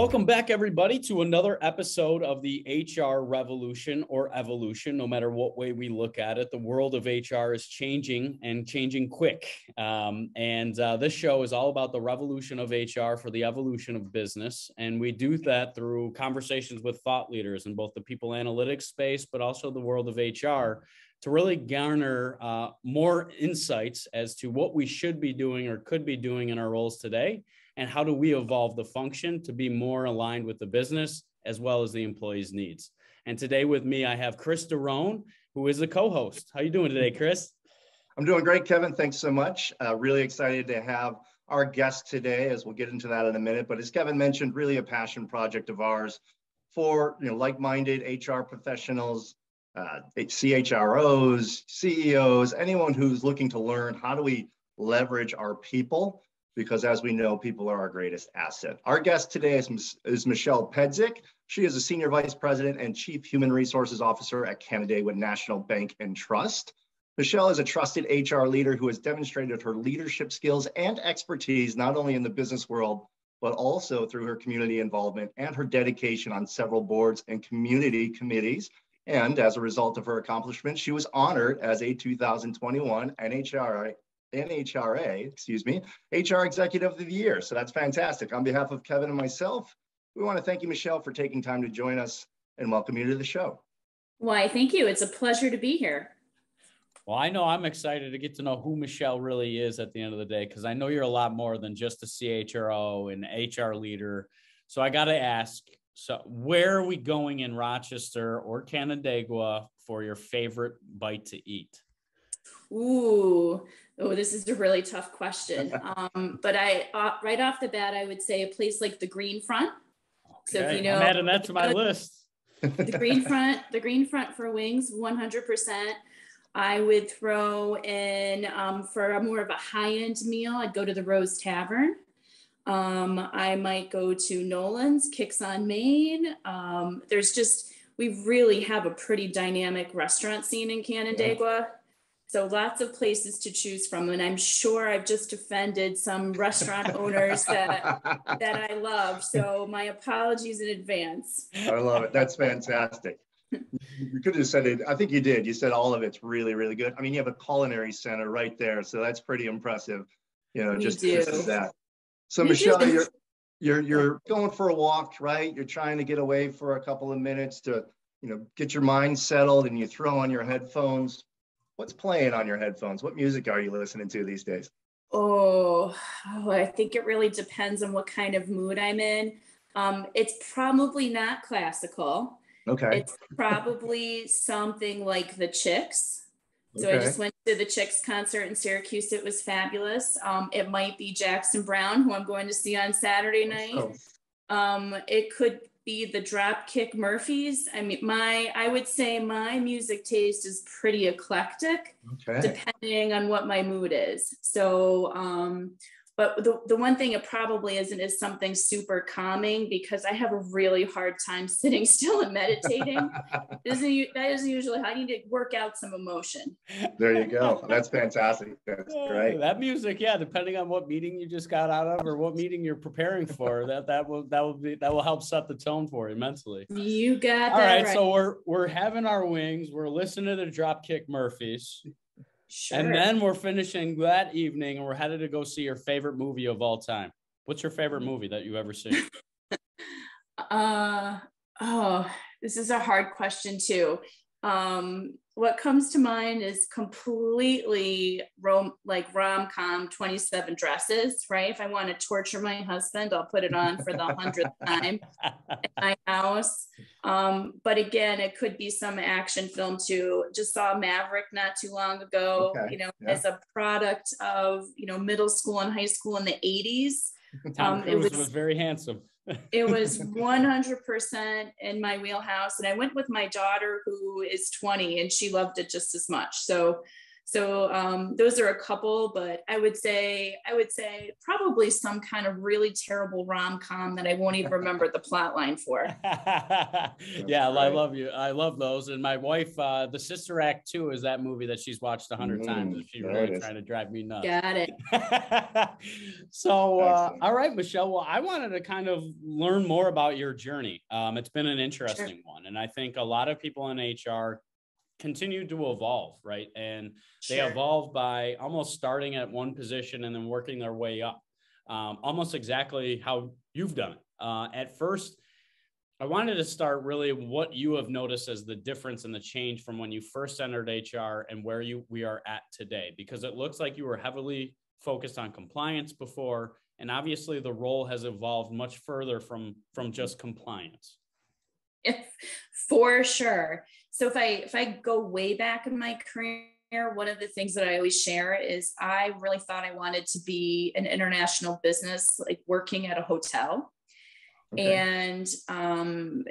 Welcome back, everybody, to another episode of the HR Revolution or Evolution. No matter what way we look at it, the world of HR is changing and changing quick. This show is all about the revolution of HR for the evolution of business. And we do that through conversations with thought leaders in both the people analytics space, but also the world of HR, to really garner more insights as to what we should be doing or could be doing in our roles today. And how do we evolve the function to be more aligned with the business as well as the employees' needs? And today with me, I have Chris Darone, who is the co-host. How are you doing today, Chris? I'm doing great, Kevin. Thanks so much. Really excited to have our guest today, as we'll get into that in a minute. But as Kevin mentioned, really a passion project of ours for like-minded HR professionals, CHROs, CEOs, anyone who's looking to learn how do we leverage our people, because as we know, people are our greatest asset. Our guest today is Michelle Pedzich. She is a Senior Vice President and Chief Human Resources Officer at Canandaigua National Bank and Trust. Michelle is a trusted HR leader who has demonstrated her leadership skills and expertise, not only in the business world, but also through her community involvement and her dedication on several boards and community committees. And as a result of her accomplishments, she was honored as a 2021 NHRA, HR Executive of the Year. So that's fantastic. On behalf of Kevin and myself, we want to thank you, Michelle, for taking time to join us and welcome you to the show. Why, thank you. It's a pleasure to be here. Well, I know I'm excited to get to know who Michelle really is at the end of the day, because I know you're a lot more than just a CHRO and HR leader. So I got to ask, so where are we going in Rochester or Canandaigua for your favorite bite to eat? This is a really tough question. But right off the bat, I would say a place like the Green Front. Okay. So if you know, I'm adding that to my list. The Green Front for wings, 100%. I would throw in for more of a high-end meal, I'd go to the Rose Tavern. I might go to Nolan's, Kicks on Main. We really have a pretty dynamic restaurant scene in Canandaigua. Yeah. So lots of places to choose from. And I'm sure I've just offended some restaurant owners that I love. So my apologies in advance. I love it. That's fantastic. You could have said it. I think you did. You said all of it's really, really good. I mean, you have a culinary center right there. So that's pretty impressive. Just that. So Michelle, you're going for a walk, right? You're trying to get away for a couple of minutes to, get your mind settled, and you throw on your headphones. What's playing on your headphones? What music are you listening to these days? I think it really depends on what kind of mood I'm in. It's probably not classical. Okay. It's probably something like the Chicks. So I just went to the Chicks concert in Syracuse. It was fabulous. It might be Jackson Browne, who I'm going to see on Saturday night. It could be the Dropkick Murphys. I mean, I would say my music taste is pretty eclectic, depending on what my mood is. So, but the one thing it probably isn't is something super calming, because I have a really hard time sitting still and meditating. That isn't usually how you need to work out some emotion. There you go. That's fantastic. That's great. That music, depending on what meeting you just got out of or what meeting you're preparing for, that will help set the tone for you mentally. You got that. All right. So we're having our wings. We're listening to the Dropkick Murphys. Sure. And then we're finishing that evening and we're headed to go see your favorite movie of all time. What's your favorite movie that you've ever seen? This is a hard question too. What comes to mind is completely rom-com 27 Dresses, right? If I want to torture my husband, I'll put it on for the 100th time in my house. But again, it could be some action film too. Just saw Maverick not too long ago, as a product of, middle school and high school in the 80s. Tom Cruise was very handsome. It was 100% in my wheelhouse. And I went with my daughter, who is 20, and she loved it just as much. So So those are a couple, but I would say probably some kind of really terrible rom-com that I won't even remember the plot line for. Yeah, I love you. I love those. And my wife, the Sister Act 2 is that movie that she's watched 100 times. And she's really trying to drive me nuts. Got it. So, all right, Michelle. Well, I wanted to kind of learn more about your journey. It's been an interesting one. And I think a lot of people in HR continue to evolve, right? And they evolve by almost starting at one position and then working their way up, almost exactly how you've done it. At first, I wanted to start really what you have noticed as the difference and the change from when you first entered HR and where we are at today, because it looks like you were heavily focused on compliance before, and obviously the role has evolved much further from just compliance. For sure. So if I go way back in my career, one of the things that I always share is I really thought I wanted to be an international business, like working at a hotel. Okay.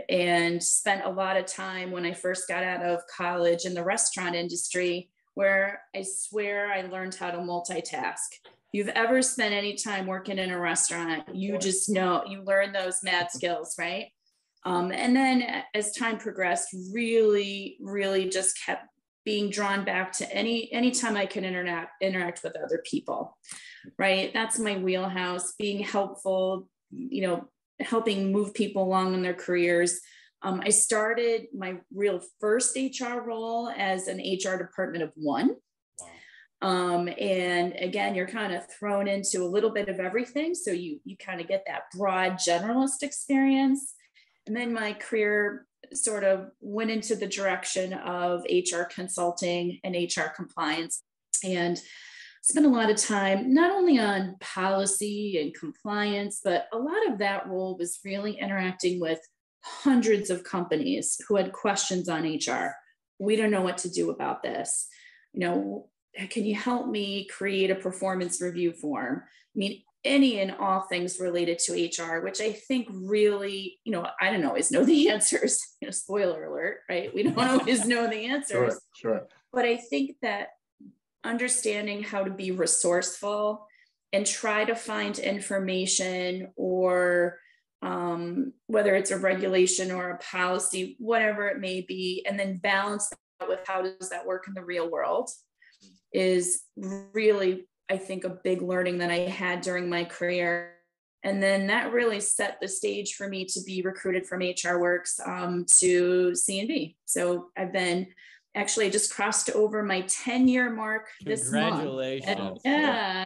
And spent a lot of time when I first got out of college in the restaurant industry, where I swear I learned how to multitask. If you've ever spent any time working in a restaurant, you just know, you learn those mad skills, right? And then as time progressed, really just kept being drawn back to any time I can interact with other people, right? That's my wheelhouse, being helpful, helping move people along in their careers. I started my real first HR role as an HR department of one. Wow. And again, you're kind of thrown into a little bit of everything. So you kind of get that broad generalist experience. And then my career sort of went into the direction of HR consulting and HR compliance, and spent a lot of time not only on policy and compliance, but a lot of that role was really interacting with hundreds of companies who had questions on HR. We don't know what to do about this. Can you help me create a performance review form? I mean, any and all things related to HR, which I think really, I don't always know the answers. Spoiler alert, right? We don't always know the answers. Sure. But I think that understanding how to be resourceful and try to find information, or whether it's a regulation or a policy, whatever it may be, and then balance that with how does that work in the real world, is really, I think, a big learning that I had during my career. And then that really set the stage for me to be recruited from HR Works to C&B. So I've been, actually, I just crossed over my 10-year mark this month. Congratulations. Yeah,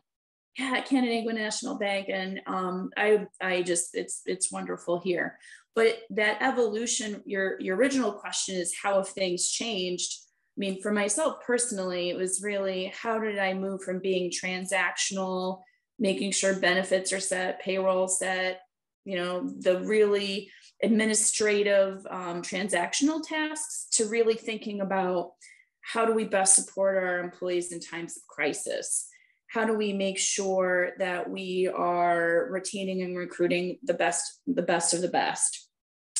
at Canandaigua National Bank. And I just, it's wonderful here. But that evolution, your original question is, how have things changed? I mean, for myself personally, it was really, how did I move from being transactional, making sure benefits are set, payroll set, the really administrative transactional tasks, to really thinking about how do we best support our employees in times of crisis? How do we make sure that we are retaining and recruiting the best of the best?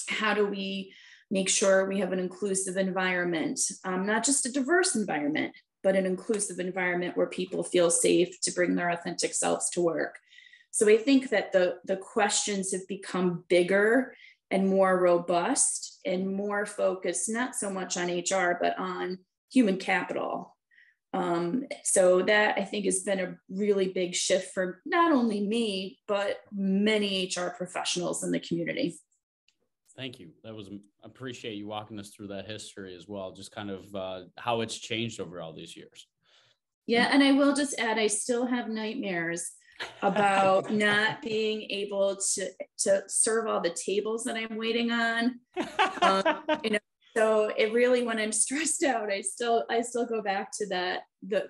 How do we make sure we have an inclusive environment, not just a diverse environment, but an inclusive environment where people feel safe to bring their authentic selves to work? So I think that the questions have become bigger and more robust and more focused, not so much on HR, but on human capital. So that, I think, has been a really big shift for not only me, but many HR professionals in the community. Thank you. Appreciate you walking us through that history as well, just kind of how it's changed over all these years. Yeah, and I will just add, I still have nightmares about not being able to serve all the tables that I'm waiting on. So it really, when I'm stressed out, I still go back to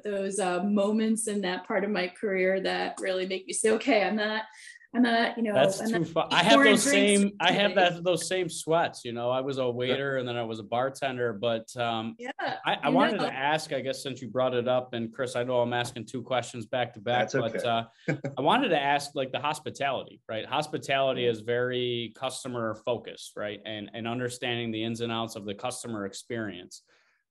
those moments in that part of my career that really make me say, okay, I'm not, that's too fun. I have those same sweats. I was a waiter and then I was a bartender, but I wanted to ask, I guess, since you brought it up, and Chris, I know I'm asking two questions back to back, but I wanted to ask, like, the hospitality, right? Hospitality is very customer focused, right? And understanding the ins and outs of the customer experience.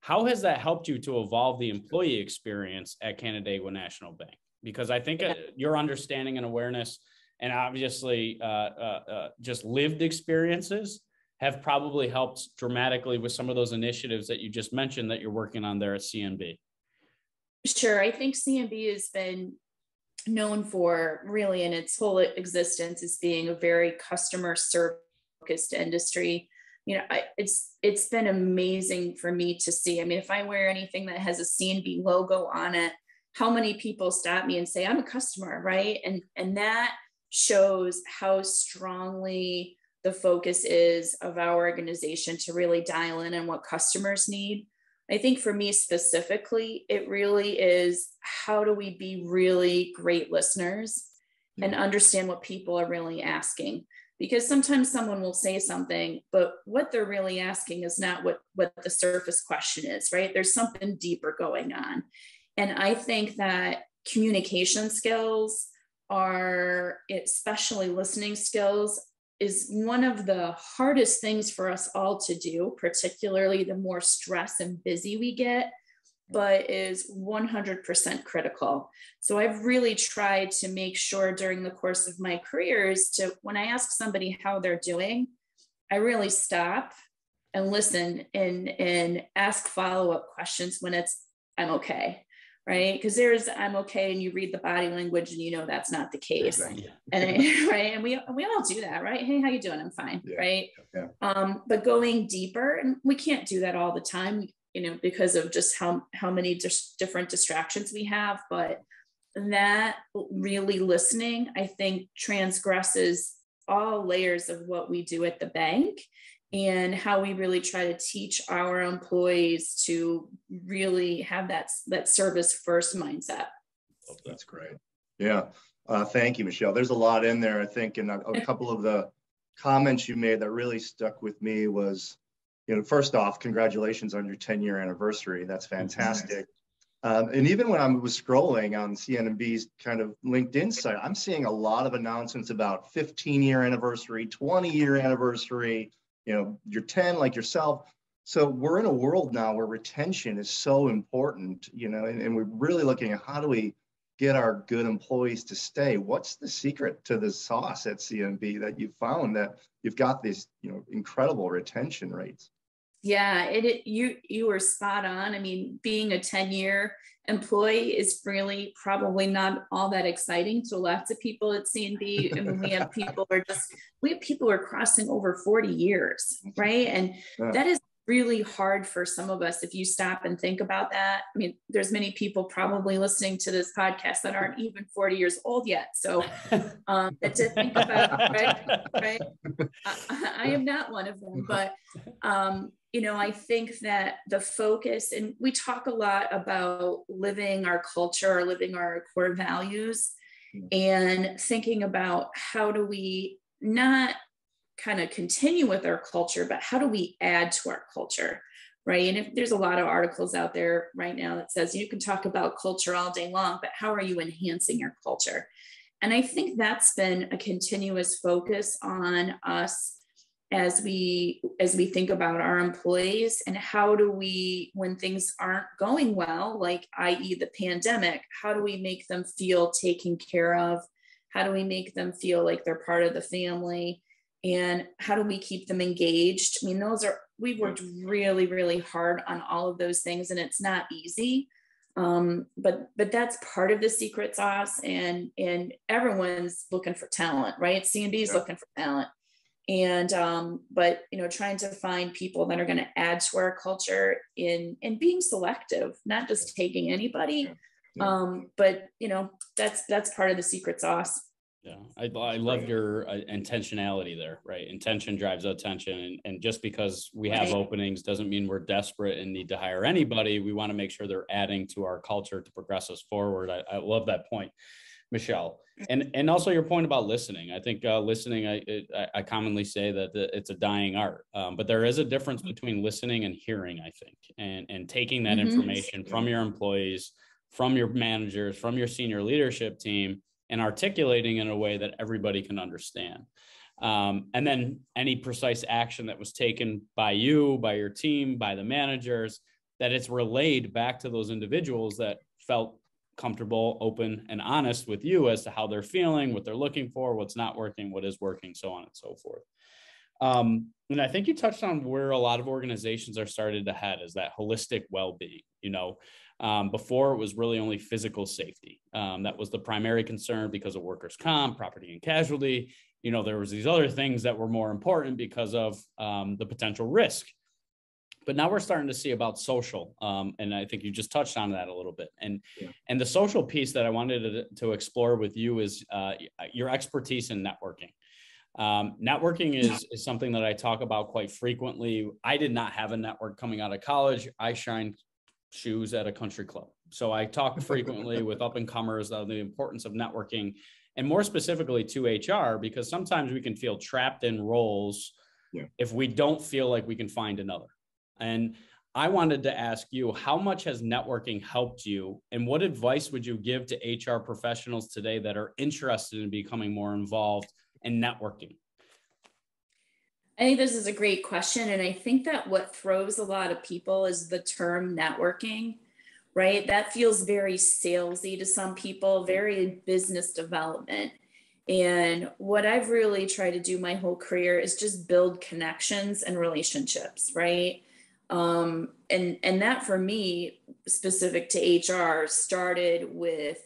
How has that helped you to evolve the employee experience at Canandaigua National Bank? Because I think your understanding and awareness, and obviously just lived experiences, have probably helped dramatically with some of those initiatives that you just mentioned that you're working on there at CNB. Sure. I think CNB has been known for, really in its whole existence, as being a very customer service focused industry. You know, it's been amazing for me to see. I mean, if I wear anything that has a CNB logo on it, how many people stop me and say, I'm a customer, right? And that shows how strongly the focus is of our organization to really dial in on what customers need. I think for me specifically, it really is, how do we be really great listeners and understand what people are really asking? Because sometimes someone will say something, but what they're really asking is not what the surface question is, right? There's something deeper going on. And I think that communication skills are, especially listening skills, is one of the hardest things for us all to do, particularly the more stress and busy we get, but is 100% critical. So I've really tried to make sure during the course of my careers to, when I ask somebody how they're doing, I really stop and listen and ask follow-up questions when it's, I'm okay, right? Because there's, I'm okay, and you read the body language and you know that's not the case. Yeah. And right, and we all do that, right? Hey, how you doing? I'm fine, right? Yeah. But going deeper, and we can't do that all the time, you know, because of just how many different distractions we have. But that really listening, I think, transgresses all layers of what we do at the bank, and how we really try to teach our employees to really have that service first mindset. Oh, that's great. Yeah. Thank you, Michelle. There's a lot in there, I think, and a couple of the comments you made that really stuck with me was, you know, first off, congratulations on your 10-year anniversary. That's fantastic. And even when I was scrolling on CNB's kind of LinkedIn site, I'm seeing a lot of announcements about 15-year anniversary, 20-year anniversary, you know, you're 10 like yourself. So we're in a world now where retention is so important, you know, and we're really looking at how do we get our good employees to stay. What's the secret to the sauce at CNB that you found that you've got these, you know, incredible retention rates? Yeah, you were spot on. I mean, being a 10-year employee is really probably not all that exciting to lots of people at CNB. I mean, we have people who are crossing over 40 years, right? And that is really hard for some of us if you stop and think about that. I mean, there's many people probably listening to this podcast that aren't even 40 years old yet. So to think about, right? I am not one of them, but you know, I think that the focus, and we talk a lot about living our culture or living our core values, and thinking about how do we not kind of continue with our culture, but how do we add to our culture, right? And if there's a lot of articles out there right now that says you can talk about culture all day long, but how are you enhancing your culture? And I think that's been a continuous focus on us as we think about our employees, and how do we, when things aren't going well, like i.e. the pandemic, how do we make them feel taken care of? How do we make them feel like they're part of the family? And how do we keep them engaged? I mean, we've worked really, really hard on all of those things, and it's not easy. But that's part of the secret sauce, and everyone's looking for talent, right? CNB's looking for talent. And, but, you know, trying to find people that are going to add to our culture in being selective, not just taking anybody. But, you know, that's part of the secret sauce. Yeah, I love your intentionality there, right? Intention drives attention. And just because we have openings doesn't mean we're desperate and need to hire anybody. We want to make sure they're adding to our culture to progress us forward. I love that point, Michelle. And also your point about listening. I think listening, I commonly say that it's a dying art, but there is a difference between listening and hearing, I think, and taking that information from your employees, from your managers, from your senior leadership team, and articulating in a way that everybody can understand. And then any precise action that was taken by you, by your team, by the managers, that it's relayed back to those individuals that felt comfortable, open, and honest with you as to how they're feeling, what they're looking for, what's not working, what is working, so on and so forth. And I think you touched on where a lot of organizations are starting to head is that holistic well-being. Before it was really only physical safety. That was the primary concern because of workers' comp, property and casualty. There was these other things that were more important because of the potential risk. But now we're starting to see about social. And I think you just touched on that a little bit. And the social piece that I wanted to explore with you is your expertise in networking. Networking is something that I talk about quite frequently. I did not have a network coming out of college. I shined shoes at a country club. So I talk frequently with up and comers of the importance of networking, and more specifically to HR, because sometimes we can feel trapped in roles if we don't feel like we can find another. And I wanted to ask you, how much has networking helped you, and what advice would you give to HR professionals today that are interested in becoming more involved in networking? I think this is a great question. And I think that what throws a lot of people is the term networking, right? That feels very salesy to some people, very business development. And what I've really tried to do my whole career is just build connections and relationships, right? And that for me, specific to HR, started with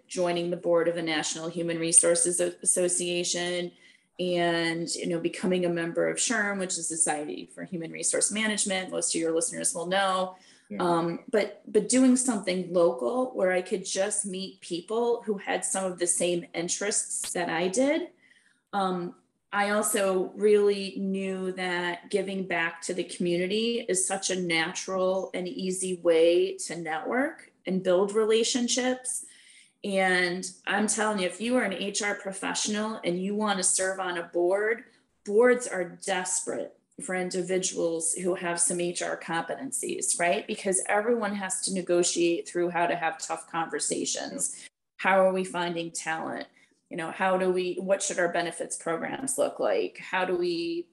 joining the board of the National Human Resources Association, and becoming a member of SHRM, which is Society for Human Resource Management. Most of your listeners will know. But doing something local where I could just meet people who had some of the same interests that I did. I also really knew that giving back to the community is such a natural and easy way to network and build relationships. And I'm telling you, if you are an HR professional and you want to serve on a board, boards are desperate for individuals who have some HR competencies, right? Because everyone has to negotiate through how to have tough conversations. How are we finding talent? What should our benefits programs look like? How do we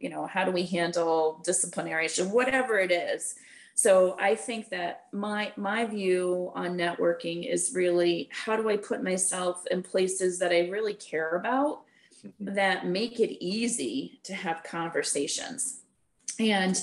handle disciplinary issues, whatever it is. So I think that my view on networking is really, how do I put myself in places that I really care about, that make it easy to have conversations? And,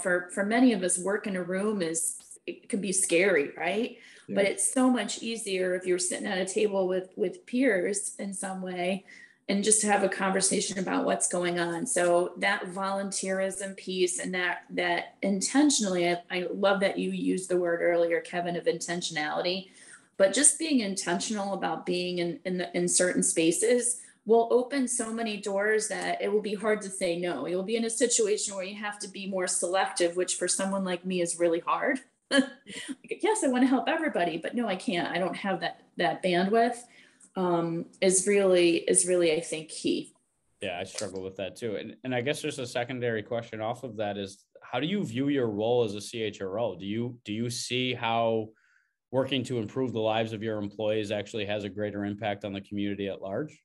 for many of us, work in a room it can be scary, right? Yeah. But it's so much easier if you're sitting at a table with peers in some way, and just to have a conversation about what's going on. So that volunteerism piece, and that intentionally, I love that you used the word earlier, Kevin, of intentionality, but just being intentional about being in certain spaces will open so many doors that it will be hard to say no. You'll be in a situation where you have to be more selective, which for someone like me is really hard. Yes, I want to help everybody, but no, I can't. I don't have that bandwidth. Is really, I think, key. Yeah, I struggle with that too. And I guess there's a secondary question off of that is, how do you view your role as a CHRO? Do you see how working to improve the lives of your employees actually has a greater impact on the community at large?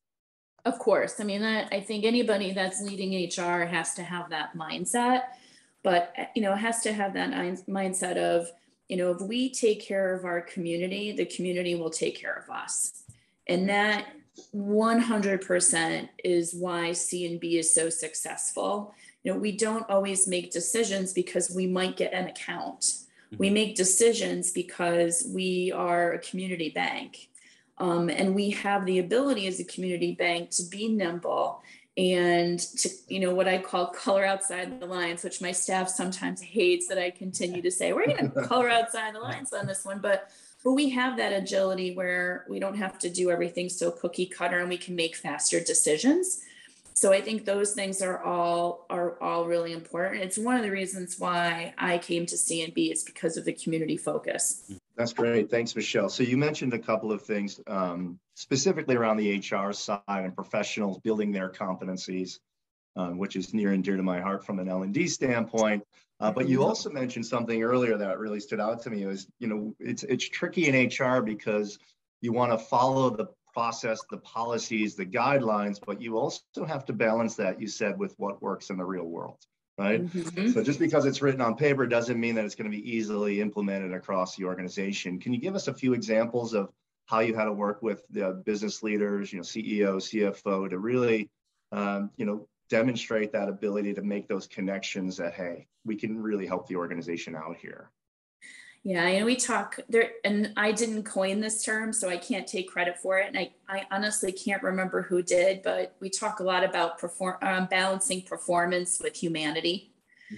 Of course. I mean, I think anybody that's leading HR has to have that mindset, but, has to have that mindset of, if we take care of our community, the community will take care of us. And that 100% is why C&B is so successful. We don't always make decisions because we might get an account. We make decisions because we are a community bank. And we have the ability as a community bank to be nimble and to, what I call color outside the lines, which my staff sometimes hates that I continue to say, we're going to color outside the lines on this one. But we have that agility where we don't have to do everything so cookie cutter, and we can make faster decisions. So I think those things are all really important. It's one of the reasons why I came to C&B, is because of the community focus. That's great. Thanks, Michelle. So you mentioned a couple of things, specifically around the HR side and professionals building their competencies, which is near and dear to my heart from an L&D standpoint. But you also mentioned something earlier that really stood out to me. It was, it's tricky in HR because you want to follow the process, the policies, the guidelines, but you also have to balance that, you said, with what works in the real world. right? Mm-hmm. So just because it's written on paper doesn't mean that it's going to be easily implemented across the organization. Can you give us a few examples of how you had to work with the business leaders, CEO, CFO, to really, demonstrate that ability to make those connections that, hey, we can really help the organization out here? Yeah, we talk there, and I didn't coin this term, so I can't take credit for it. And I honestly can't remember who did, but we talk a lot about balancing performance with humanity.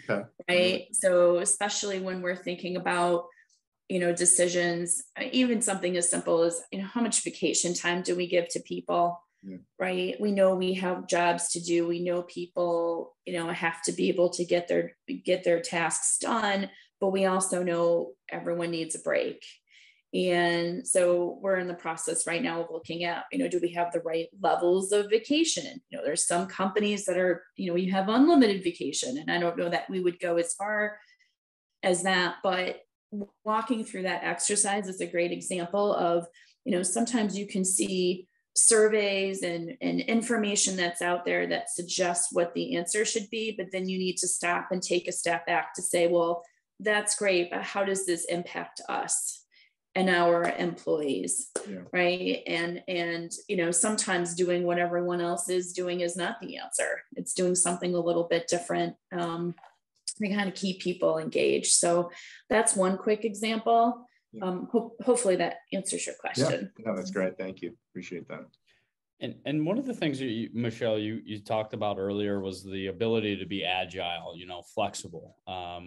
Okay. Right. So especially when we're thinking about, decisions, even something as simple as, how much vacation time do we give to people? Yeah. Right. We know we have jobs to do. We know people, have to be able to get their tasks done, but we also know everyone needs a break. And so we're in the process right now of looking at, do we have the right levels of vacation? There's some companies that are, you have unlimited vacation, and I don't know that we would go as far as that, but walking through that exercise is a great example of, sometimes you can see surveys and information that's out there that suggests what the answer should be, but then you need to stop and take a step back to say, well, that's great, but how does this impact us and our employees? Yeah. Right. And sometimes doing what everyone else is doing is not the answer. It's doing something a little bit different to kind of keep people engaged. So that's one quick example. Yeah. Hopefully that answers your question. Yeah, that's great. Thank you. Appreciate that. And one of the things Michelle, you talked about earlier was the ability to be agile, flexible.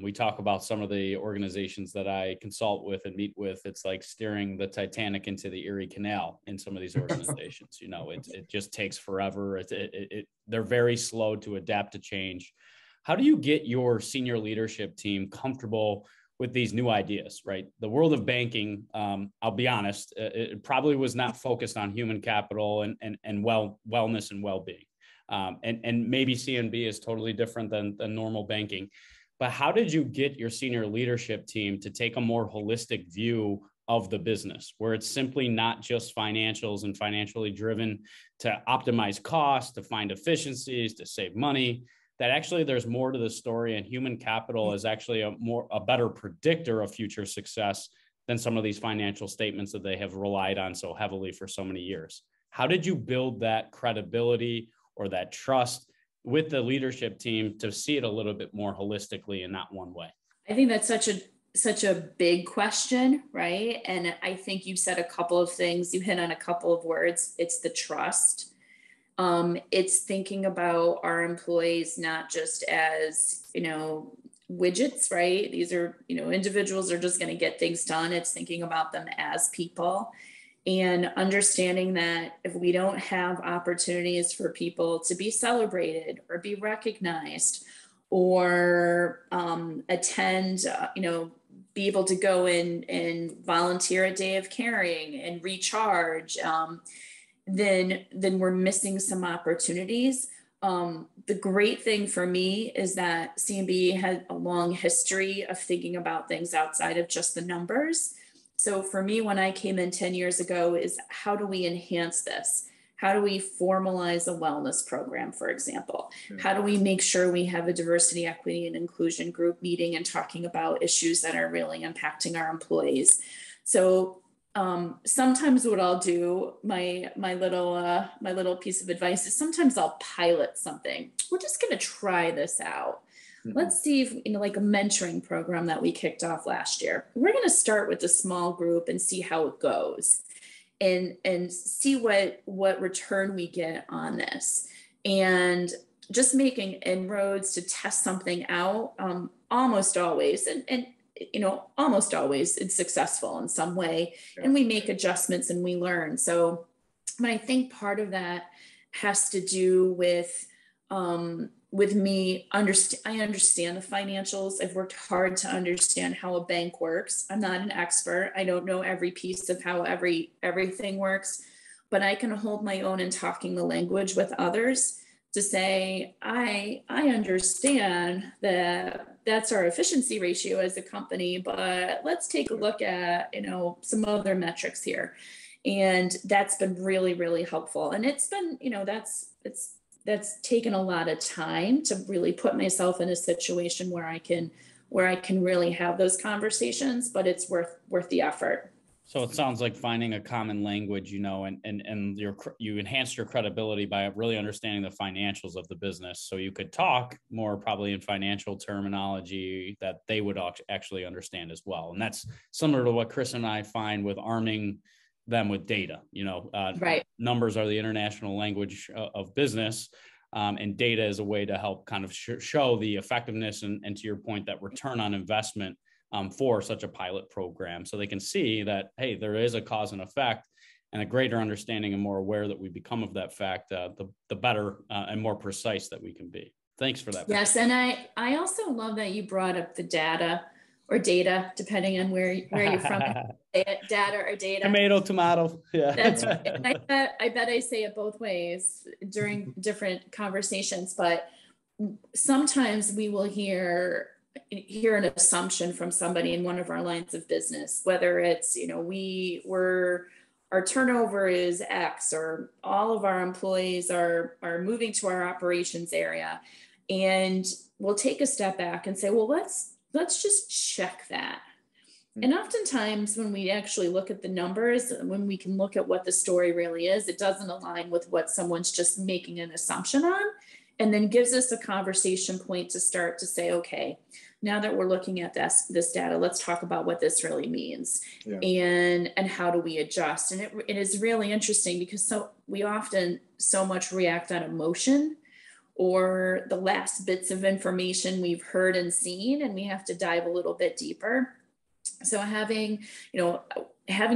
We talk about some of the organizations that I consult with and meet with. It's like steering the Titanic into the Erie Canal in some of these organizations. It just takes forever. They're very slow to adapt to change. How do you get your senior leadership team comfortable with these new ideas, right? The world of banking, I'll be honest, it probably was not focused on human capital and wellness and well-being. And maybe CNB is totally different than normal banking. But how did you get your senior leadership team to take a more holistic view of the business, where it's simply not just financials and financially driven to optimize costs, to find efficiencies, to save money, that actually there's more to the story, and human capital is actually a better predictor of future success than some of these financial statements that they have relied on so heavily for so many years? How did you build that credibility or that trust with the leadership team to see it a little bit more holistically and not one way? I think that's such a big question, right? And I think you said a couple of things. You hit on a couple of words. It's the trust. It's thinking about our employees not just as, widgets, right? These are, individuals are just going to get things done. It's thinking about them as people and understanding that if we don't have opportunities for people to be celebrated or be recognized or attend, be able to go in and volunteer a day of caring and recharge, then we're missing some opportunities. The great thing for me is that CNB had a long history of thinking about things outside of just the numbers. So for me, when I came in 10 years ago, is how do we enhance this? How do we formalize a wellness program, for example? How do we make sure we have a diversity, equity, and inclusion group meeting and talking about issues that are really impacting our employees? So sometimes what I'll do, my little piece of advice is sometimes I'll pilot something. We're just going to try this out. Mm-hmm. Let's see if, like a mentoring program that we kicked off last year, we're going to start with a small group and see how it goes and see what return we get on this, and just making inroads to test something out. Almost always, and almost always it's successful in some way, and we make adjustments and we learn. So I think part of that has to do with me. I understand the financials. I've worked hard to understand how a bank works. I'm not an expert. I don't know every piece of how everything works, but I can hold my own in talking the language with others to say, I understand that that's our efficiency ratio as a company, but let's take a look at, some other metrics here. And that's been really, really helpful. And it's been, that's taken a lot of time to really put myself in a situation where I can really have those conversations, but it's worth the effort. So it sounds like finding a common language, and you enhanced your credibility by really understanding the financials of the business. So you could talk more probably in financial terminology that they would actually understand as well. And that's similar to what Chris and I find with arming them with data. Right. Numbers are the international language of business. And data is a way to help kind of show the effectiveness and to your point, that return on investment for such a pilot program, so they can see that, hey, there is a cause and effect, and a greater understanding and more aware that we become of that fact, the better and more precise that we can be. Thanks for that. Yes, and I also love that you brought up the data, depending on where you're from. Data or data. Tomato. Yeah. That's right. And I bet I say it both ways during different conversations, but sometimes we will hear an assumption from somebody in one of our lines of business, whether it's, our turnover is X, or all of our employees are moving to our operations area. And we'll take a step back and say, well, let's just check that. And oftentimes when we actually look at the numbers, when we can look at what the story really is, it doesn't align with what someone's just making an assumption on, and then gives us a conversation point to start to say, okay, now that we're looking at this data, let's talk about what this really means. Yeah. And how do we adjust? And it is really interesting because we often so much react on emotion or the last bits of information we've heard and seen, and we have to dive a little bit deeper. So having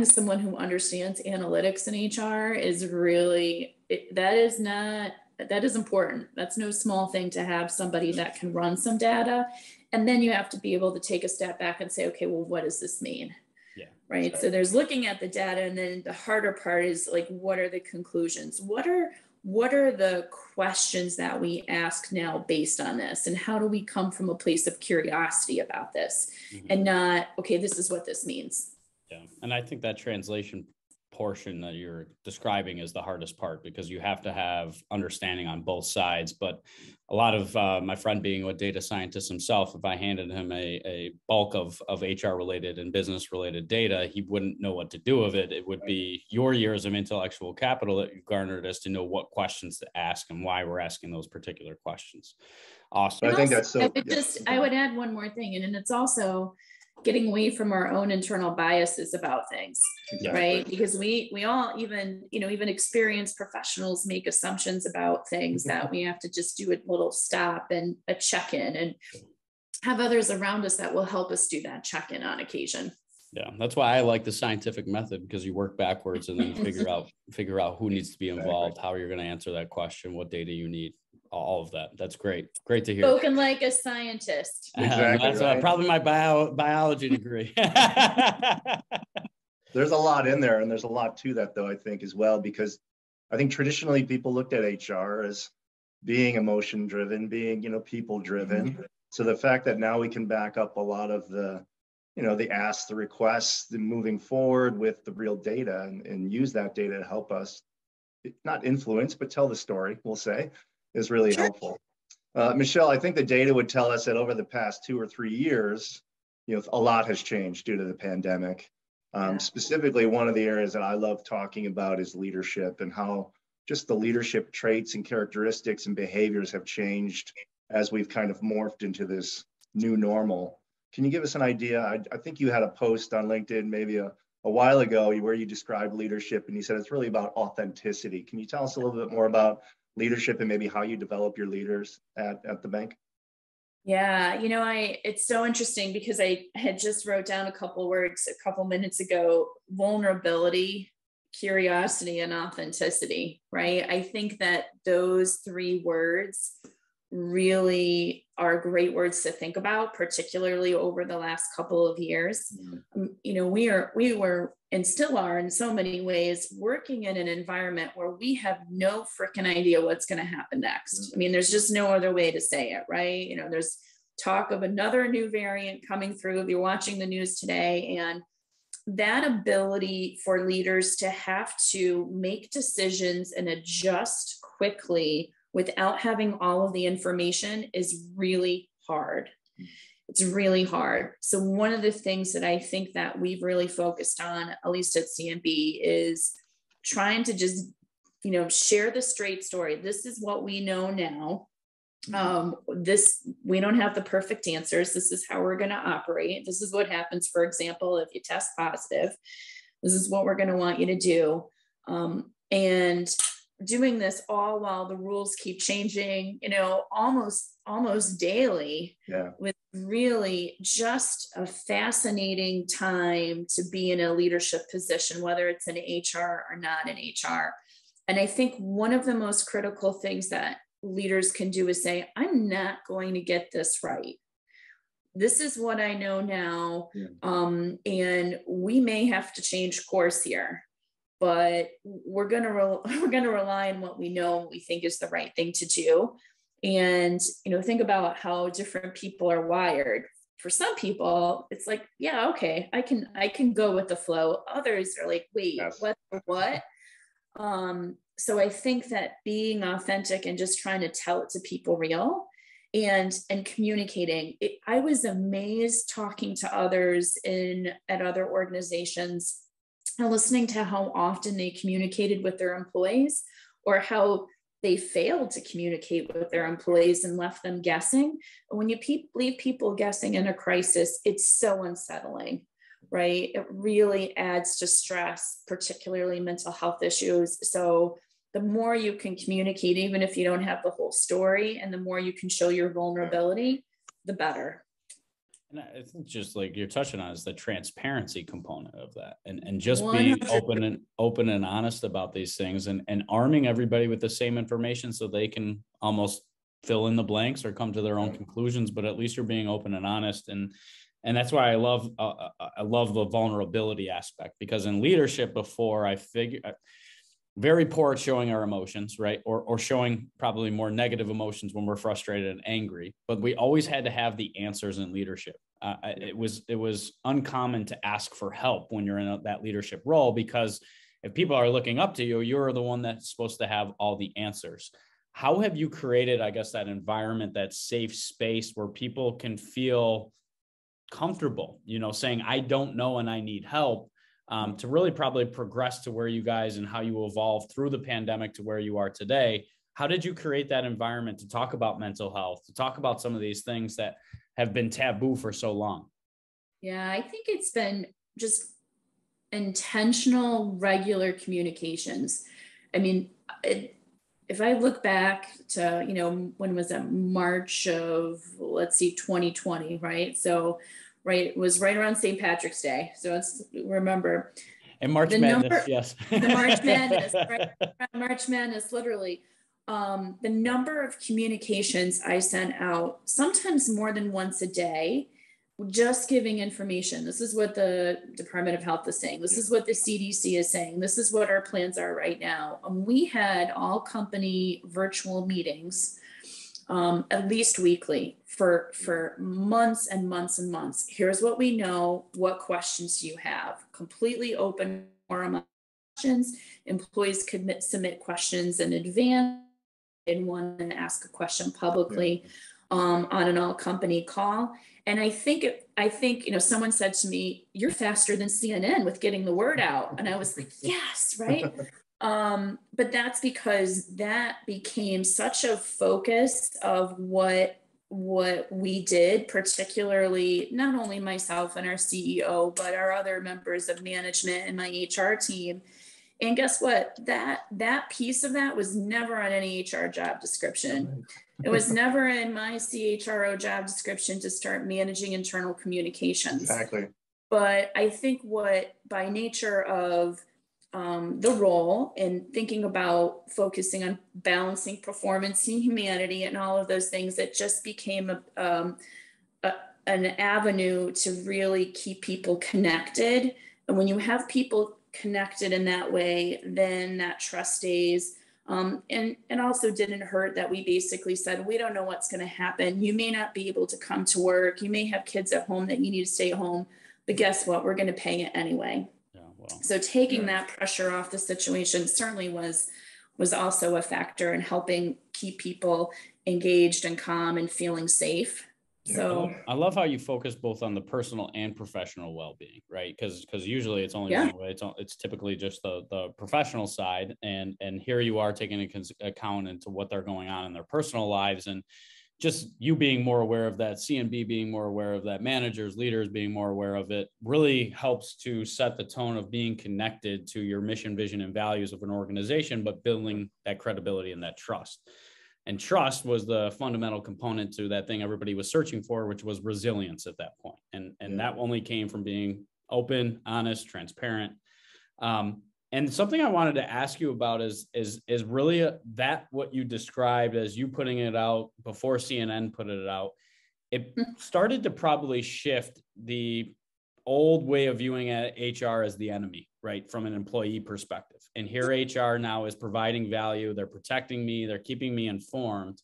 someone who understands analytics in HR is really, that is important. That's no small thing to have somebody that can run some data. And then you have to be able to take a step back and say, okay, well, what does this mean? Yeah. Right. Sorry. So there's looking at the data, and then the harder part is like, what are the conclusions? What are the questions that we ask now based on this? And how do we come from a place of curiosity about this and not, okay, this is what this means. Yeah. And I think that translation portion that you're describing is the hardest part, because you have to have understanding on both sides. But a lot of my friend being a data scientist himself, if I handed him a bulk of HR related and business related data, he wouldn't know what to do with it. It would be your years of intellectual capital that you've garnered as to know what questions to ask and why we're asking those particular questions. Awesome. I think that's so. I would add one more thing, and it's also getting away from our own internal biases about things, right? Because we all, even experienced professionals, make assumptions about things that we have to just do a little stop and a check-in, and have others around us that will help us do that check-in on occasion. Yeah, that's why I like the scientific method, because you work backwards and then figure out who needs to be involved, how you're going to answer that question, what data you need. All of that. That's great. Great to hear. Spoken like a scientist. Exactly. That's probably my biology degree. There's a lot in there, and there's a lot to that, though, I think, as well, because I think traditionally people looked at HR as being emotion driven, being, people driven. So the fact that now we can back up a lot of the, the asks, the requests, the moving forward with the real data, and use that data to help us not influence, but tell the story, we'll say, is really helpful. Michelle, I think the data would tell us that over the past 2 or 3 years, a lot has changed due to the pandemic. Specifically, one of the areas that I love talking about is leadership, and how just the leadership traits and characteristics and behaviors have changed as we've kind of morphed into this new normal. Can you give us an idea? I think you had a post on LinkedIn maybe a while ago where you described leadership, and you said it's really about authenticity. Can you tell us a little bit more about leadership and maybe how you develop your leaders at the bank? Yeah, it's so interesting because I had just wrote down a couple words a couple minutes ago: vulnerability, curiosity, and authenticity, right? I think that those 3 words really are great words to think about, particularly over the last couple of years. We were and still are in so many ways working in an environment where we have no freaking idea what's going to happen next. I mean, there's just no other way to say it, right? There's talk of another new variant coming through. If you're watching the news today, and that ability for leaders to have to make decisions and adjust quickly without having all of the information is really hard. It's really hard. So one of the things that I think that we've really focused on, at least at CMB, is trying to just, share the straight story. This is what we know now. We don't have the perfect answers. This is how we're going to operate. This is what happens, for example, if you test positive. This is what we're going to want you to do. And doing this all while the rules keep changing, almost daily, with really just a fascinating time to be in a leadership position, whether it's in HR or not in HR. And I think one of the most critical things that leaders can do is say, I'm not going to get this right. This is what I know now. And we may have to change course here, but we're going to rely on what we know, what we think is the right thing to do. And, think about how different people are wired. For some people, it's like, yeah, okay, I can go with the flow. Others are like, wait, what? So I think that being authentic and just trying to tell it to people real and communicating. I was amazed talking to others at other organizations and listening to how often they communicated with their employees, or how they failed to communicate with their employees and left them guessing. And when you leave people guessing in a crisis, it's so unsettling, right? It really adds to stress, particularly mental health issues. So the more you can communicate, even if you don't have the whole story, and the more you can show your vulnerability, the better. And I think just like you're touching on is the transparency component of that, and just being open and honest about these things, and arming everybody with the same information so they can almost fill in the blanks or come to their own conclusions, but at least you're being open and honest. And that's why I love the vulnerability aspect, because in leadership before, I figured very poor at showing our emotions, right? Or showing probably more negative emotions when we're frustrated and angry, but we always had to have the answers in leadership. It was uncommon to ask for help when you're in that leadership role, because if people are looking up to you, you're the one that's supposed to have all the answers. How have you created, I guess, that environment, that safe space where people can feel comfortable, saying, I don't know and I need help, to really probably progress to where you guys and how you evolved through the pandemic to where you are today? How did you create that environment to talk about mental health, to talk about some of these things that have been taboo for so long? Yeah, I think it's been just intentional, regular communications. I mean, if I look back to, when was it? March of, 2020, right? So, right, it was right around St. Patrick's Day. So let's remember. And March Madness, yes. The March Madness, right? March Madness, literally. The number of communications I sent out, sometimes more than once a day, just giving information. This is what the Department of Health is saying. This is what the CDC is saying. This is what our plans are right now. We had all company virtual meetings, at least weekly, for months and months and months. Here's what we know. What questions do you have? Completely open forum questions. Employees could submit questions in advance and want to ask a question publicly on an all company call. And I think, someone said to me, you're faster than CNN with getting the word out. And I was like, yes, right. But that's because that became such a focus of what we did, particularly not only myself and our CEO, but our other members of management and my HR team. And guess what? That piece of that was never on any HR job description. It was never in my CHRO job description to start managing internal communications. Exactly. But I think what, by nature of the role and thinking about focusing on balancing performance and humanity and all of those things, it just became an avenue to really keep people connected. And when you have people connected in that way, then that trust stays. And also didn't hurt that we basically said, we don't know what's going to happen. You may not be able to come to work. You may have kids at home that you need to stay home, but guess what? We're going to pay it anyway. So taking that pressure off the situation certainly was was also a factor in helping keep people engaged and calm and feeling safe. So I love how you focus both on the personal and professional well-being, right? Because usually it's only one way. It's typically just the professional side, and here you are taking into account into what they're going on in their personal lives, and just you being more aware of that, CNB being more aware of that, managers, leaders being more aware of it, really helps to set the tone of being connected to your mission, vision, and values of an organization, but building that credibility and that trust. And trust was the fundamental component to that thing everybody was searching for, which was resilience at that point. And that only came from being open, honest, transparent. And something I wanted to ask you about is really that what you described as you putting it out before CNN put it out. It started to probably shift the old way of viewing HR as the enemy, right? From an employee perspective. And here HR now is providing value. They're protecting me. They're keeping me informed.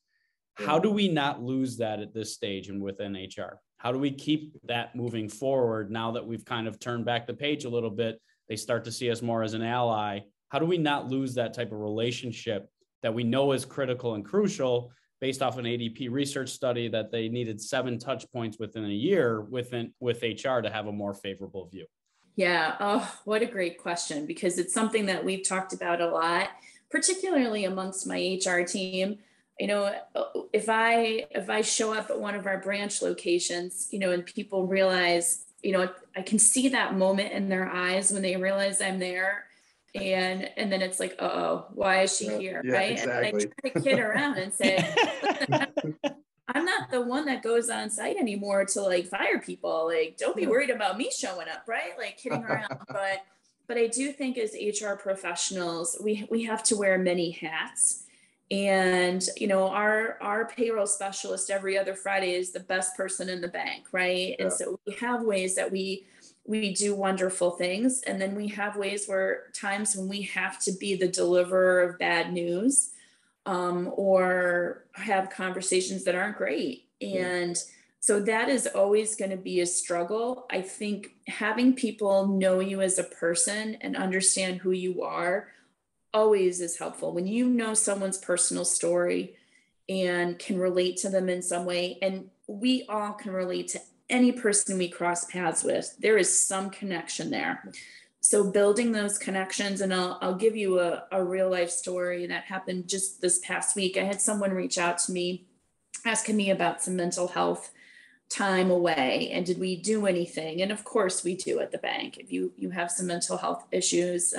How do we not lose that at this stage and within HR? How do we keep that moving forward now that we've kind of turned back the page a little bit? They start to see us more as an ally. How do we not lose that type of relationship that we know is critical and crucial based off an ADP research study that they needed 7 touch points within a year with HR to have a more favorable view? Yeah. Oh, what a great question, because it's something that we've talked about a lot, particularly amongst my HR team. You know, if I show up at one of our branch locations, you know, and people realize, you know, I can see that moment in their eyes when they realize I'm there. And then it's like, oh, why is she here? Yeah, right. Exactly. And I try to kid around and say, I'm not the one that goes on site anymore to like fire people. Like, don't be worried about me showing up, right? Like kidding around. But I do think as HR professionals, we have to wear many hats. And, you know, our payroll specialist every other Friday is the best person in the bank, right? And so we have ways that we do wonderful things. And then we have times when we have to be the deliverer of bad news, or have conversations that aren't great. And so that is always going to be a struggle. I think having people know you as a person and understand who you are always is helpful. When you know someone's personal story and can relate to them in some way, and we all can relate to any person we cross paths with, there is some connection there. So building those connections, and I'll give you a real life story that happened just this past week. I had someone reach out to me asking me about some mental health time away, and did we do anything? And of course we do at the bank. If you have some mental health issues,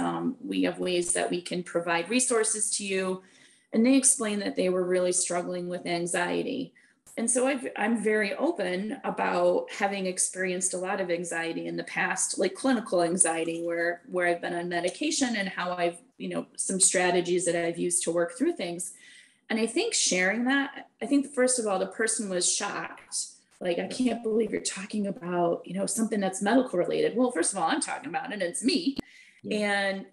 we have ways that we can provide resources to you. And they explained that they were really struggling with anxiety. And so I'm very open about having experienced a lot of anxiety in the past, like clinical anxiety, where I've been on medication, and how I've, you know, some strategies that I've used to work through things. And I think sharing that, I think first of all, the person was shocked. Like, I can't believe you're talking about, you know, something that's medical related. Well, first of all, I'm talking about it, and it's me. And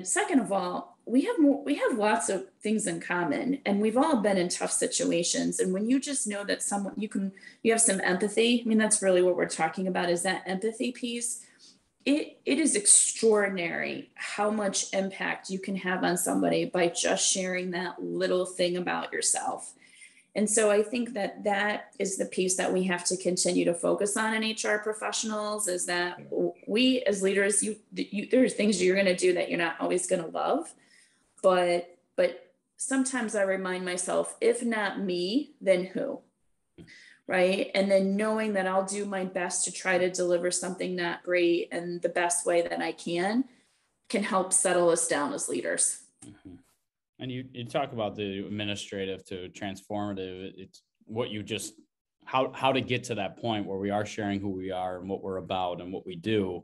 second of all, we have lots of things in common, and we've all been in tough situations. And when you just know that you have some empathy, I mean, that's really what we're talking about, is that empathy piece. It is extraordinary how much impact you can have on somebody by just sharing that little thing about yourself. And so I think that is the piece that we have to continue to focus on in HR professionals, is that we as leaders, there's things you're going to do that you're not always going to love. But sometimes I remind myself, if not me, then who? Right. And then knowing that I'll do my best to try to deliver something not great and the best way that I can help settle us down as leaders. Mm-hmm. And you talk about the administrative to transformative. It's what you just, how to get to that point where we are sharing who we are and what we're about and what we do.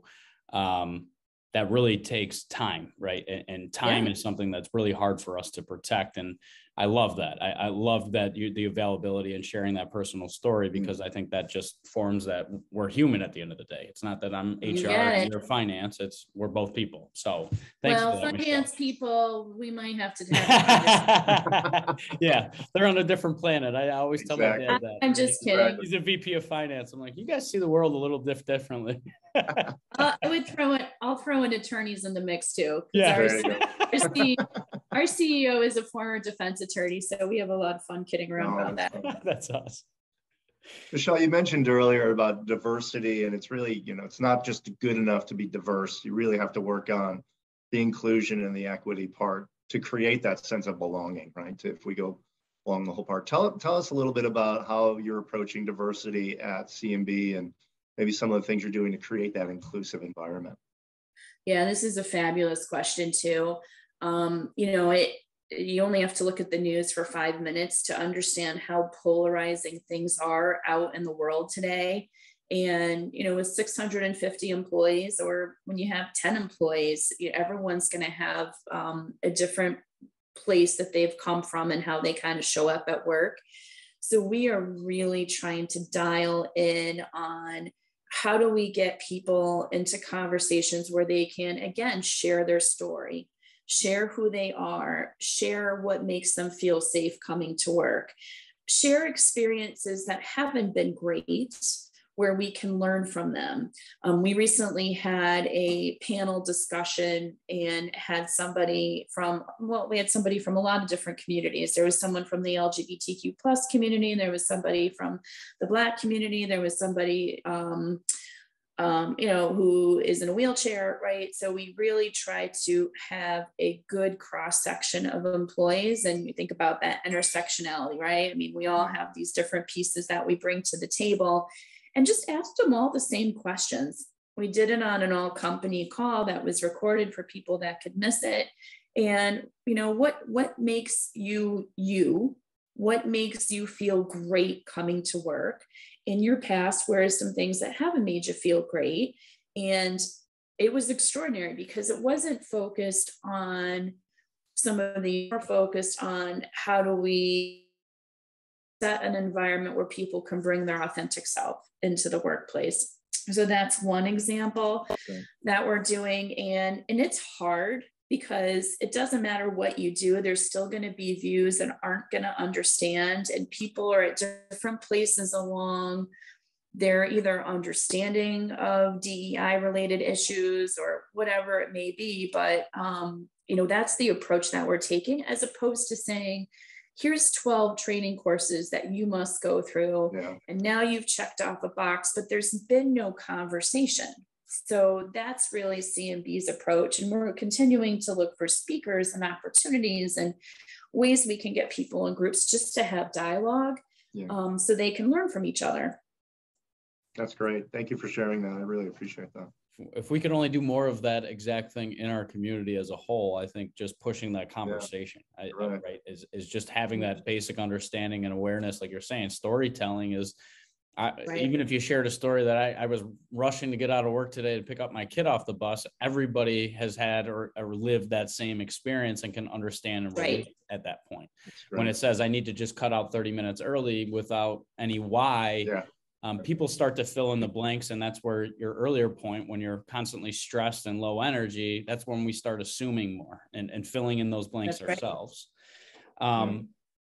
That really takes time, right? And time is something that's really hard for us to protect. And I love that. I love that the availability and sharing that personal story, because I think that just forms that we're human at the end of the day. It's not that I'm HR and you're finance. We're both people. So thanks for that, finance Michelle. People, we might have to have yeah, they're on a different planet. I always tell my dad that. I'm just kidding. He's a VP of finance. I'm like, you guys see the world a little differently. I'll throw in attorneys in the mix too. Yeah. Our CEO is a former defense attorney, so we have a lot of fun kidding around about that. That's us. Michelle, you mentioned earlier about diversity, and it's really, it's not just good enough to be diverse. You really have to work on the inclusion and the equity part to create that sense of belonging, right? If we go along the whole part, tell us a little bit about how you're approaching diversity at C&B and maybe some of the things you're doing to create that inclusive environment. Yeah, this is a fabulous question too. You only have to look at the news for 5 minutes to understand how polarizing things are out in the world today. And, with 650 employees, or when you have 10 employees, everyone's going to have a different place that they've come from and how they kind of show up at work. So we are really trying to dial in on how do we get people into conversations where they can, again, share their story, share who they are, share what makes them feel safe coming to work, share experiences that haven't been great, where we can learn from them. We recently had a panel discussion and had somebody from a lot of different communities. There was someone from the LGBTQ plus community, there was somebody from the Black community, there was somebody who is in a wheelchair, right? So we really try to have a good cross section of employees, and you think about that intersectionality, right? I mean, we all have these different pieces that we bring to the table, and just ask them all the same questions. We did it on an all company call that was recorded for people that could miss it. And, what makes you, what makes you feel great coming to work in your past? Where are some things that haven't made you feel great? And it was extraordinary because it wasn't focused on more focused on how do we set an environment where people can bring their authentic self into the workplace. So that's one example that we're doing. And it's hard because it doesn't matter what you do, there's still going to be views that aren't going to understand, and people are at different places along their either understanding of DEI related issues or whatever it may be. But, that's the approach that we're taking, as opposed to saying, here's 12 training courses that you must go through. Yeah. And now you've checked off a box, but there's been no conversation. So that's really C&B's approach. And we're continuing to look for speakers and opportunities and ways we can get people in groups just to have dialogue, so they can learn from each other. That's great. Thank you for sharing that. I really appreciate that. If we could only do more of that exact thing in our community as a whole, I think just pushing that conversation, right, is just having that basic understanding and awareness. Like you're saying, storytelling is, even if you shared a story that I was rushing to get out of work today to pick up my kid off the bus, everybody has had or lived that same experience and can understand and relate at that point. When it says I need to just cut out 30 minutes early without any why, people start to fill in the blanks. And that's where your earlier point, when you're constantly stressed and low energy, that's when we start assuming more and filling in those blanks ourselves.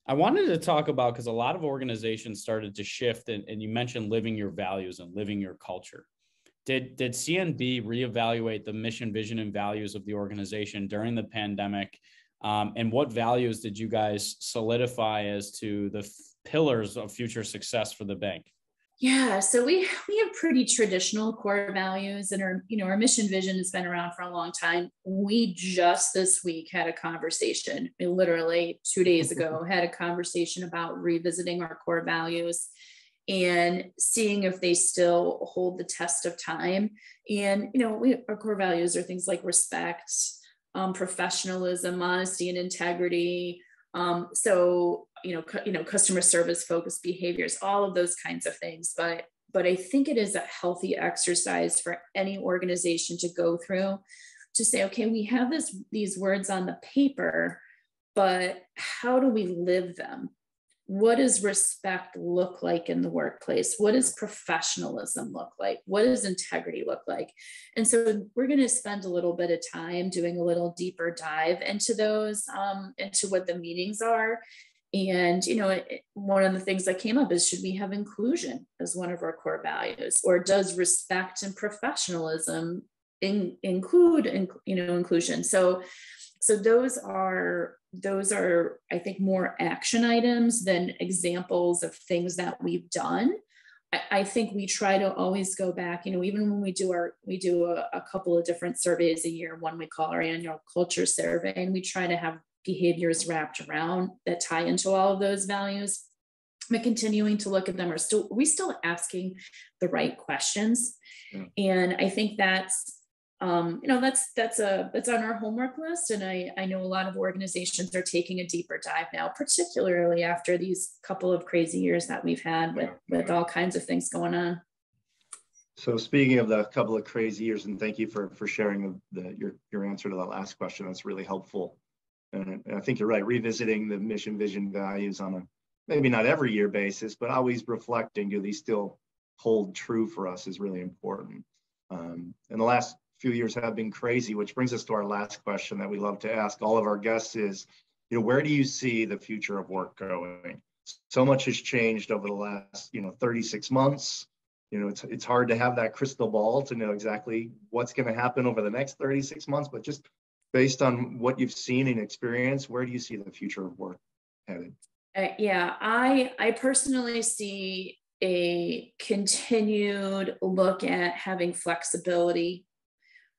I wanted to talk about, because a lot of organizations started to shift, and you mentioned living your values and living your culture. Did C&B reevaluate the mission, vision, and values of the organization during the pandemic? And what values did you guys solidify as to the pillars of future success for the bank? Yeah, so we have pretty traditional core values, and our mission vision has been around for a long time. We just this week had a conversation, literally 2 days ago, had a conversation about revisiting our core values and seeing if they still hold the test of time. And, our core values are things like respect, professionalism, honesty, and integrity. Customer service focused behaviors, all of those kinds of things. But I think it is a healthy exercise for any organization to go through to say, okay, we have these words on the paper, but how do we live them? What does respect look like in the workplace? What does professionalism look like? What does integrity look like? And so we're going to spend a little bit of time doing a little deeper dive into those, into what the meanings are. And, one of the things that came up is, should we have inclusion as one of our core values, or does respect and professionalism include inclusion? So So those are, I think, more action items than examples of things that we've done. I think we try to always go back, even when we do a couple of different surveys a year, one we call our annual culture survey, and we try to have behaviors wrapped around that tie into all of those values. But continuing to look at them, are we still asking the right questions? Yeah. And I think that's that's on our homework list. And I know a lot of organizations are taking a deeper dive now, particularly after these couple of crazy years that we've had with all kinds of things going on. So speaking of the couple of crazy years, and thank you for sharing your answer to that last question. That's really helpful. And I think you're right, revisiting the mission, vision, values on a maybe not every year basis, but always reflecting, do these still hold true for us, is really important. And the last few years have been crazy, which brings us to our last question that we love to ask all of our guests is, where do you see the future of work going? So much has changed over the last, 36 months. It's hard to have that crystal ball to know exactly what's going to happen over the next 36 months, but just based on what you've seen and experienced, where do you see the future of work headed? I personally see a continued look at having flexibility,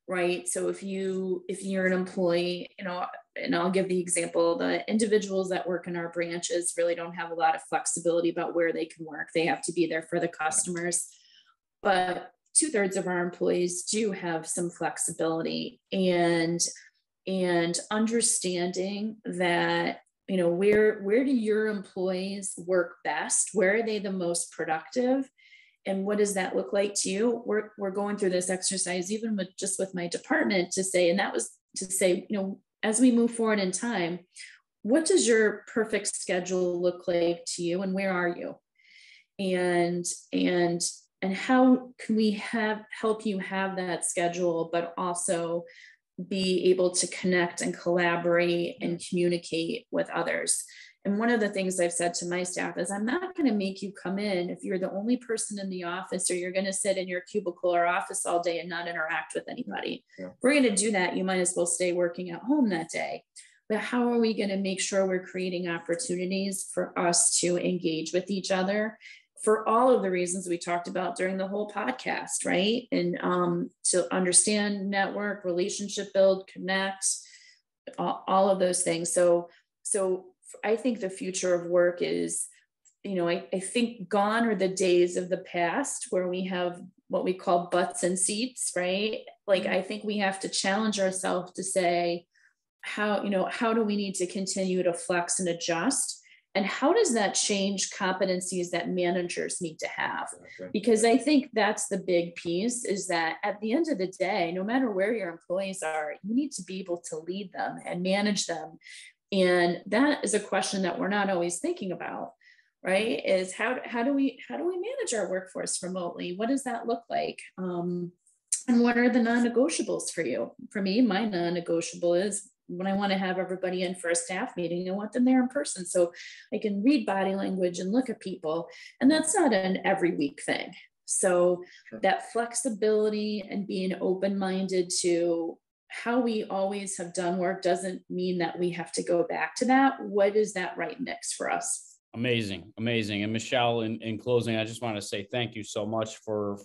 right? So if you're an employee, and I'll give the example, the individuals that work in our branches really don't have a lot of flexibility about where they can work. They have to be there for the customers, but 2/3 of our employees do have some flexibility, and understanding that, where do your employees work best? Where are they the most productive? And what does that look like to you? We're going through this exercise, even with my department, to say, as we move forward in time, what does your perfect schedule look like to you, and where are you? And how can we help you have that schedule, but also be able to connect and collaborate and communicate with others? And one of the things I've said to my staff is, I'm not going to make you come in if you're the only person in the office, or you're going to sit in your cubicle or office all day and not interact with anybody. Yeah. If we're going to do that, you might as well stay working at home that day. But how are we going to make sure we're creating opportunities for us to engage with each other for all of the reasons we talked about during the whole podcast, right? And to understand, network, relationship build, connect, all of those things. So I think the future of work is, I think gone are the days of the past where we have what we call butts and seats, right? Like, I think we have to challenge ourselves to say, how do we need to continue to flex and adjust? And how does that change competencies that managers need to have? Because I think that's the big piece, is that at the end of the day, no matter where your employees are, you need to be able to lead them and manage them. And that is a question that we're not always thinking about, right? Is how do we manage our workforce remotely? What does that look like? And what are the non-negotiables for you? For me, my non-negotiable is, when I want to have everybody in for a staff meeting, I want them there in person so I can read body language and look at people. And that's not an every week thing. So that flexibility and being open-minded to how we always have done work doesn't mean that we have to go back to that. What is that right mix for us? Amazing. And Michelle, in closing, I just want to say thank you so much for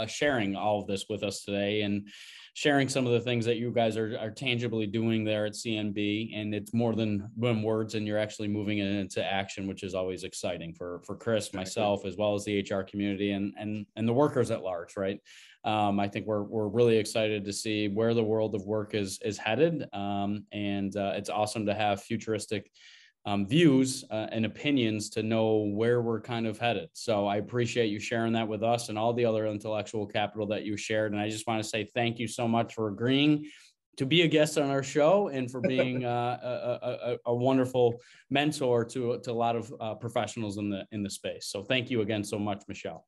sharing all of this with us today, and sharing some of the things that you guys are tangibly doing there at CNB. And it's more than words, and you're actually moving it into action, which is always exciting for Chris, myself, as well as the HR community and the workers at large, right? I think we're really excited to see where the world of work is headed. And it's awesome to have futuristic views and opinions to know where we're kind of headed. So I appreciate you sharing that with us and all the other intellectual capital that you shared. And I just want to say thank you so much for agreeing to be a guest on our show, and for being a wonderful mentor to a lot of professionals in the space. So thank you again so much, Michelle.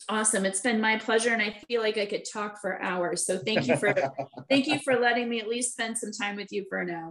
Awesome. It's been my pleasure. And I feel like I could talk for hours. So thank you for letting me at least spend some time with you for an hour.